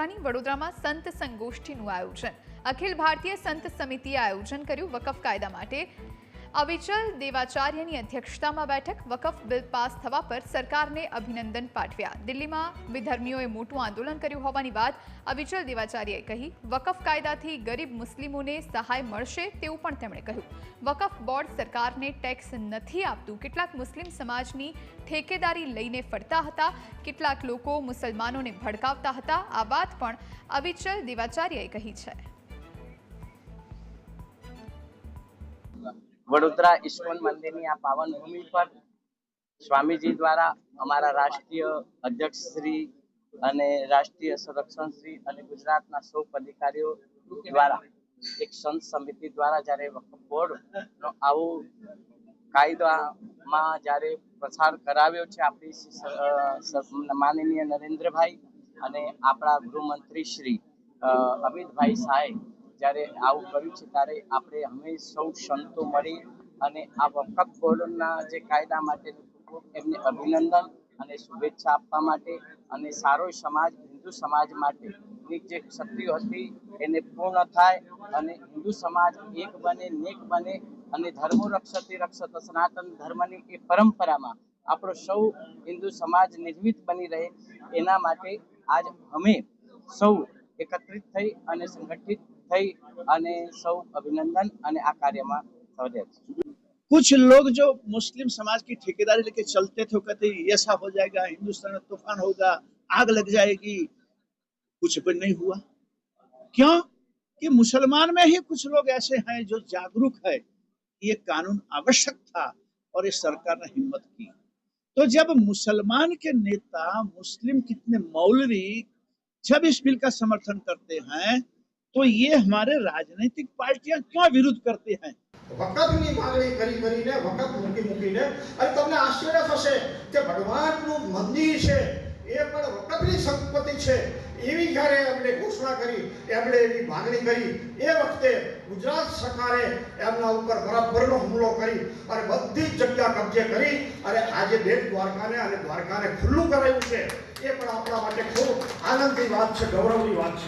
વડોદરાની વડોદરામાં સંત સંગોષ્ઠીનું આયોજન। અખિલ ભારતીય સંત સમિતિએ આયોજન કર્યું। વકફ કાયદા માટે અવિચલ દેવાચાર્યની અધ્યક્ષતામાં બેઠક। વકફ બિલ પાસ થવા પર સરકારને અભિનંદન પાઠવ્યા। દિલ્હીમાં વિધર્મીઓએ મોટું આંદોલન કર્યું હોવાની વાત અવિચલ દેવાચાર્યએ કહી। વકફ કાયદાથી ગરીબ મુસ્લિમોને સહાય મળશે તેવું પણ તેમણે કહ્યું। વકફ બોર્ડ સરકારને ટેક્સ નથી આપતું। કેટલાક મુસ્લિમ સમાજની ઠેકેદારી લઈને ફરતા હતા। કેટલાક લોકો મુસલમાનોને ભડકાવતા હતા। આ વાત પણ અવિચલ દેવાચાર્યએ કહી છે। वडोदरा इस्कॉन मंदिर की आ पावन भूमि पर स्वामीजी द्वारा अमरा राष्ट्रीय अध्यक्ष श्री अने राष्ट्रीय संरक्षण श्री अने गुजरातना सौ अधिकारीओ द्वारा एक संत समिति द्वारा जारे वक्फ बोर्ड नो आवो कायदा में जारे प्रसार कराव्यो छे आपणी माननीय नरेंद्र भाई अने आपणा गृहमंत्री श्री अमित भाई शाहे જ્યારે આવું કર્યું છે ત્યારે આપણે અમે સૌ સંતો મળી અને આ વકફ બોર્ડના જે કાયદા માટે એમને અભિનંદન અને શુભેચ્છા આપવા માટે અને સારો સમાજ હિન્દુ સમાજ માટેની જે ક્ષત્રિયો હતી એને પૂર્ણ થાય અને હિન્દુ સમાજ એક બને નેક બને અને ધર્મો રક્ષતે રક્ષત સનાતન ધર્મની એ પરંપરામાં આપણો સૌ હિન્દુ સમાજ નિર્મિત બની રહે એના માટે આજ અમે સૌ એકત્રિત થઈ અને સંગઠિત सौ अभिनंदन आ कार्य में। कुछ लोग जो मुस्लिम समाज की ठेकेदारी लेके चलते थे, कहते ऐसा हो जाएगा, हिंदुस्तान में तूफान होगा, आग लग जाएगी। कुछ भी नहीं हुआ। क्यों कि मुसलमान में ही कुछ लोग ऐसे हैं जो जागरूक है। ये कानून आवश्यक था और ये सरकार ने हिम्मत की। तो जब मुसलमान के नेता मुस्लिम कितने मौलवी जब इस बिल का समर्थन करते हैं तो ये हमारे राजनीतिक पार्टियां क्यों विरोध करते हैं? वकफनी मागणी करीने वकफ मूकीने अरे तमने आश्चर्य थशे के भगवानનું મંદિર છે એ પણ વકફની સંપત્તિ છે એવી જ્યારે આપણે ઘોષણા કરી એમણે એવી માગણી કરી એ વખતે ગુજરાત સરકારે એમના ઉપર બરાબરનો હુમલો કરી અને બધી જગ્યા કબજે કરી અને આજે બેટ દ્વારકાને ખુલ્લું કરાયું છે એ પણ આપણા માટે ખૂબ આનંદની વાત છે, ગૌરવની વાત છે।